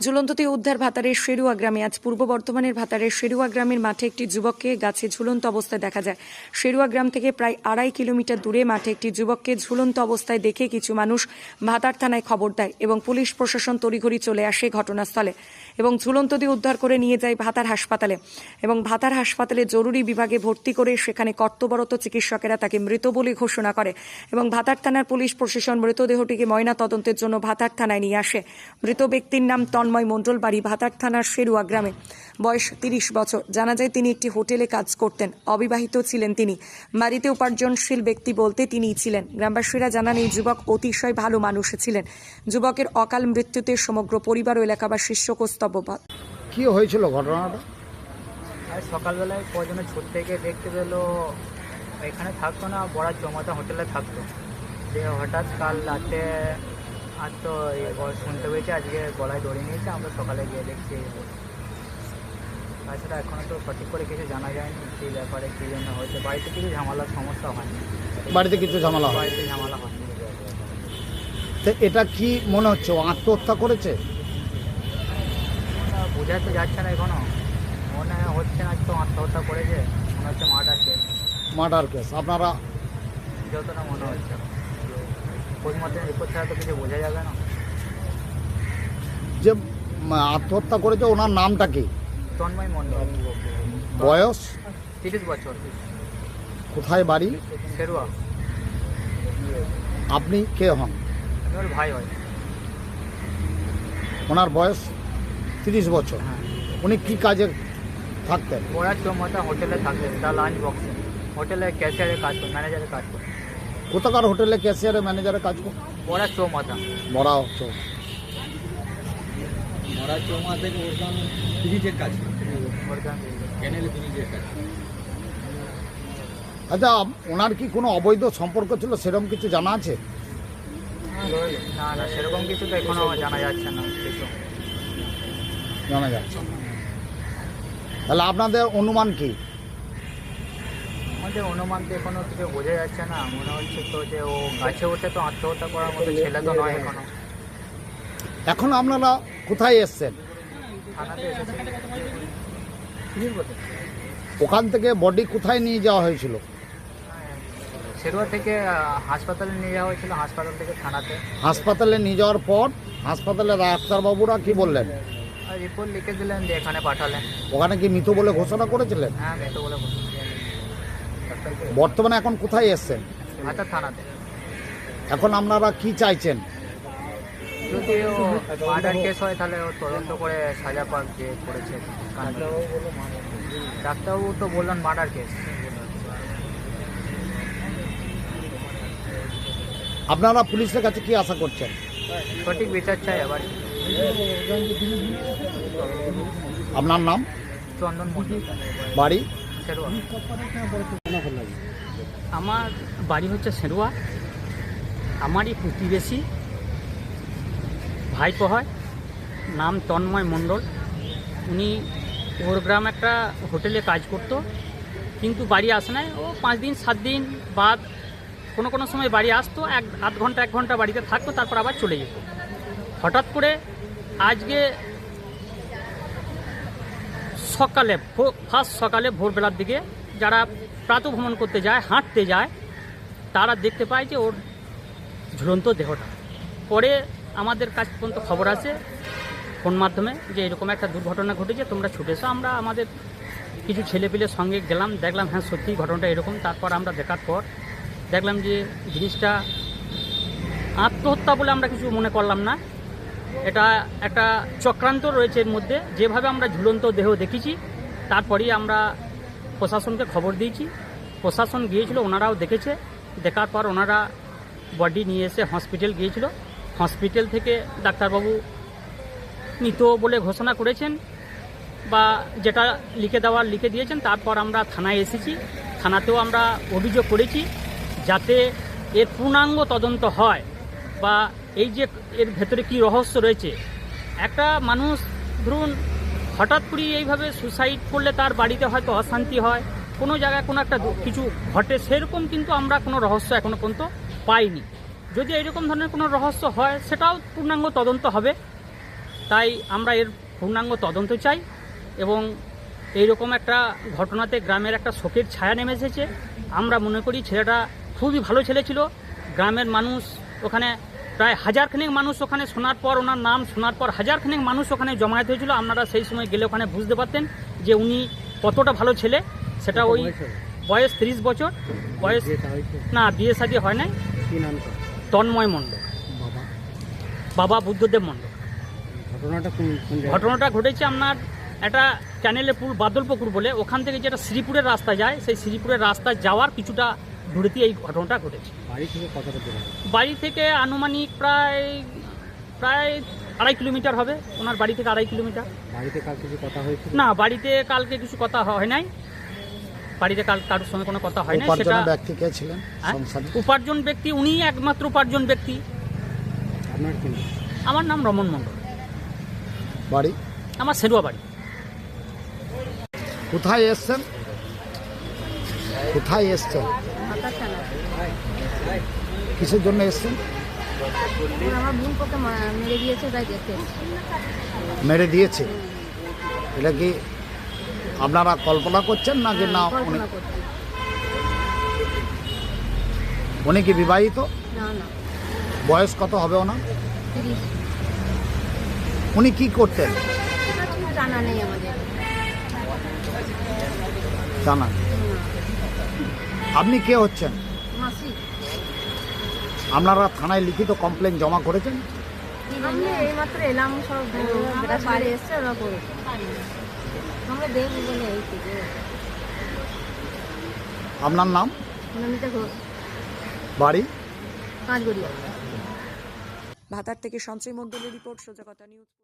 ঝুলন্ততে উদ্ধার ভাতারের শেরুয়া গ্রামে। আজ পূর্ব বর্ধমানের ভাতারের শেরুয়া গ্রামের মাঠে একটি যুবককে গাছে ঝুলন্ত অবস্থায় দেখা যায়। শেরুয়া গ্রাম থেকে প্রায় 2.5 কিলোমিটার দূরে মাঠে একটি যুবককে ঝুলন্ত অবস্থায় দেখে কিছু মানুষ ভাতার থানায় খবর দেয় এবং পুলিশ প্রশাসন তড়িঘড়ি চলে আসে ঘটনাস্থলে এবং ঝুলন্ত দিয়ে উদ্ধার করে নিয়ে যায় ভাতার হাসপাতালে এবং ভাতার হাসপাতালে জরুরি বিভাগে ভর্তি করে সেখানে কর্তব্যরত চিকিৎসকেরা তাকে মৃত বলে ঘোষণা করে এবং ভাতার থানার পুলিশ প্রশাসন মৃতদেহটিকে ময়না তদন্তের জন্য ভাতার থানায় নিয়ে আসে। মৃত ব্যক্তির নাম তন্ময় মণ্ডল, বাড়ি ভাতার থানার শেরুয়া গ্রামে, বয়স 30 বছর। জানা যায় তিনি একটি হোটেলে কাজ করতেন, অবিবাহিত ছিলেন তিনি। বাড়িতে উপার্জনশীল ব্যক্তি বলতে তিনিই ছিলেন। গ্রামবাসীরা জানান এই যুবক অতিশয় ভালো মানুষ ছিলেন। যুবকের অকাল মৃত্যুতে সমগ্র পরিবার ও এলাকাবাসীর শোকস্তব্ধ। কি হয়েছিল ঘটনাটা? আজ সকালবেলায় কজনে ছুট থেকে দেখতে পেলো এখানে থাকতো না, বড়া চৌমাথা হোটেলে থাকতো। যে হঠাৎ কাল রাতে আর তো শুনতে পেয়েছি আজকে গলায় দড়ি নিয়েছে। আমরা সকালে গিয়ে দেখছি। তাছাড়া এখনও তো সঠিক করে কিছু জানা যায়নি কী ব্যাপারে, কী জন্য হয়েছে। বাড়িতে কিছু ঝামেলার সমস্যা হয়নি। বাড়িতে কিছু ঝামেলা হয়? বাড়িতে ঝামেলা হয়নি। তো এটা কি মনে হচ্ছে ও আত্মহত্যা করেছে? বোঝা তো যাচ্ছে না এখনো, মনে হচ্ছে না তো আত্মহত্যা করেছে, মনে হচ্ছে মার্ডার কেস। মার্ডার কেস আপনারা যতটা মনে হচ্ছে পোস্টমর্টম রিপোর্ট ছাড়া তো কিছু বোঝা যাবে না। যে আত্মহত্যা করেছে ওনার নামটা কি? তন্ময় মণ্ডল, বয়স 30 বছর, কোথায় বাড়ি? শেরুয়া। আপনি কে হন? আমি ওর ভাই হয়। ওনার বয়স 30 বছর। হ্যাঁ, উনি কি কাজে থাকতেন? বড়া চৌমাথা হোটেলে থাকতেন, তার লাঞ্চ বক্সে। হোটেলে ক্যাশিয়ারের কাজ করে, ম্যানেজারের কাজ করে। কোথাকার হোটেলে ক্যাশিয়ারে ম্যানেজারের কাজ করতেন? বড়া চৌমাথা। বড়া হচ্ছে মরা চৌমা থেকে ওরকম ব্রিজের কাজ, ক্যানেল ব্রিজের কাজ। আচ্ছা, ওনার কি কোনো অবৈধ সম্পর্ক ছিল সেরকম কিছু জানা আছে? না না, সেরকম কিছু তো এখনো জানা যাচ্ছে না কিছু। জানা যাচ্ছে না। তাহলে আপনাদের অনুমান কি? আমাদের অনুমান তো এখনো কিছু বোঝা যাচ্ছে না। মনে হচ্ছে তো যে ও গাছে ওঠে তো আত্মহত্যা করার মতো ছেলে তো নয় এখনো। এখন আপনারা কোথায় এসছেন? থানাতে এসেছে। ওখান থেকে বডি কোথায় নিয়ে যাওয়া হয়েছিল? শেরুয়া থেকে হাসপাতালে নিয়ে যাওয়া হয়েছিল, হাসপাতাল থেকে থানাতে। হাসপাতালে নিয়ে যাওয়ার পর হাসপাতালে ডাক্তারবাবুরা কি বললেন? আর রিপোর্ট লিখে দিলেন দিয়ে এখানে পাঠালেন। ওখানে কি মৃত বলে ঘোষণা করেছিলেন? হ্যাঁ, মেয়ে তো বলে বলুন। বর্তমানে এখন কোথায় এসছেন? হাতার থানাতে। এখন আপনারা কি চাইছেন? যদি ও মার্ডার কেস হয় তাহলে ও তদন্ত করে সাজা পাক যে করেছে। ডাক্তারবাবু তো বললেন মার্ডার কেস। আপনারা পুলিশের কাছে কি আশা করছেন? সঠিক বিচার চাই আবার। আপনার নাম? চন্দন মন্ডল, বাড়ি? শেরুয়া। আমার বাড়ি হচ্ছে শেরুয়া। আমারই প্রতিবেশী ভাইপো হয়, নাম তন্ময় মণ্ডল। উনি ওর গ্রাম একটা হোটেলে কাজ করতো, কিন্তু বাড়ি আসে নাই। ও 5 দিন 7 দিন বাদ কোনো কোনো সময় বাড়ি আসতো, আধ ঘন্টা 1 ঘন্টা বাড়িতে থাকতো, তারপর আবার চলে যেত। হঠাৎ করে আজকে সকালে, ফার্স্ট সকালে ভোরবেলার দিকে যারা প্রাতঃভ্রমণ করতে যায়, হাঁটতে যায়, তারা দেখতে পায় যে ওর ঝুলন্ত দেহটা। পরে আমাদের কাছ পর্যন্ত খবর আসে ফোন মাধ্যমে যে এরকম একটা দুর্ঘটনা ঘটেছে, তোমরা ছুটে এসো। আমরা আমাদের কিছু ছেলেপিলের সঙ্গে গেলাম, দেখলাম হ্যাঁ সত্যি ঘটনাটা এরকম। তারপর আমরা দেখার পর দেখলাম যে জিনিসটা আত্মহত্যা বলে আমরা কিছু মনে করলাম না। এটা একটা চক্রান্ত রয়েছে এর মধ্যে। যেভাবে আমরা ঝুলন্ত দেহ দেখেছি, তারপরেই আমরা প্রশাসনকে খবর দিয়েছি। প্রশাসন গিয়েছিল, ওনারাও দেখেছে। দেখার পর ওনারা বডি নিয়ে এসে হসপিটাল গিয়েছিল। হসপিটাল থেকে ডাক্তারবাবু মৃত বলে ঘোষণা করেছেন বা যেটা লিখে দিয়েছেন। তারপর আমরা থানায় এসেছি, থানাতেও আমরা অভিযোগ করেছি যাতে এর পূর্ণাঙ্গ তদন্ত হয় বা এই যে এর ভেতরে কি রহস্য রয়েছে। একটা মানুষ ধরুন হঠাৎ করে এইভাবে সুসাইড করলে তার বাড়িতে হয়তো অশান্তি হয়, কোনো জায়গায় কোনো একটা কিছু ঘটে, সেরকম কিন্তু আমরা কোনো রহস্য এখনো পর্যন্ত পাইনি। যদি এইরকম ধরনের কোনো রহস্য হয় সেটাও পূর্ণাঙ্গ তদন্ত হবে। তাই আমরা এর পূর্ণাঙ্গ তদন্ত চাই এবং এইরকম একটা ঘটনাতে গ্রামের একটা শোকের ছায়া নেমে এসেছে। আমরা মনে করি ছেলেটা খুবই ভালো ছেলে ছিল। গ্রামের মানুষ ওখানে প্রায় হাজারখানেক মানুষ ওখানে শোনার পর, ওনার নাম শোনার পর হাজারখানেক মানুষ ওখানে জমায়েত হয়েছিল। আপনারা সেই সময় গেলে ওখানে বুঝতে পারতেন যে উনি কতটা ভালো ছেলে। সেটা ওই বয়স 30 বছর বয়স। না, বিয়ে শাদী হয় নাই। তন্ময় মণ্ডল, বাবা বুদ্ধদেব মণ্ডল। ঘটনাটা ঘটেছে আপনার একটা ক্যানেলের পুল, বাদলপুকুর বলে, ওখান থেকে যেটা শ্রীপুরের রাস্তা যায়, সেই শ্রীপুরের রাস্তা যাওয়ার কিছুটা দূরেতে এই ঘটনাটা ঘটেছে। বাড়ি থেকে আনুমানিক প্রায় 2.5 কিলোমিটার হবে। ওনার বাড়ি থেকে 2.5 কিলোমিটার। না, বাড়িতে কালকে কিছু কথা হয় নাই। বাড়িতে কারোর সঙ্গে কোনো কথা হয় না। সেটা উপার্জনের ব্যক্তি কে ছিলেন? উপার্জন ব্যক্তি উনি একমাত্র উপার্জন ব্যক্তি। আমার নাম রমন মণ্ডল। বাড়ি? আমার সেরুয়া বাড়ি। কোথায় এসছেন? কোথায় এসছেন? কিসের জন্য এসছেন? আমার বোন কত মেরে দিয়েছে, তাই দেখতে এসেছি। মেরে দিয়েছে? এটা কি আপনারা কল্পনা করছেন না যে না কল্পনা করছি। উনি কি বিবাহিত? না না, বয়স কত হবে ওনার? 30। উনি কি করতেন জানা নেই আমাদের। জানান। আপনি কে হচ্ছেন? মাসি, আপনারা থানায় লিখিত কমপ্লেন জমা করেছেন? আমি এইমাত্র এলাম, সব বেটা বাড়ি এসছে, ওরা করেছে। আমরা দেখবো বলে এই থেকে। আপনার নাম? নমিতা ঘোষ, বাড়ি? কাঁচগড়িয়া। ভাতার থেকে সঞ্চয় মণ্ডলের রিপোর্ট, সোজা কথা নিউজ।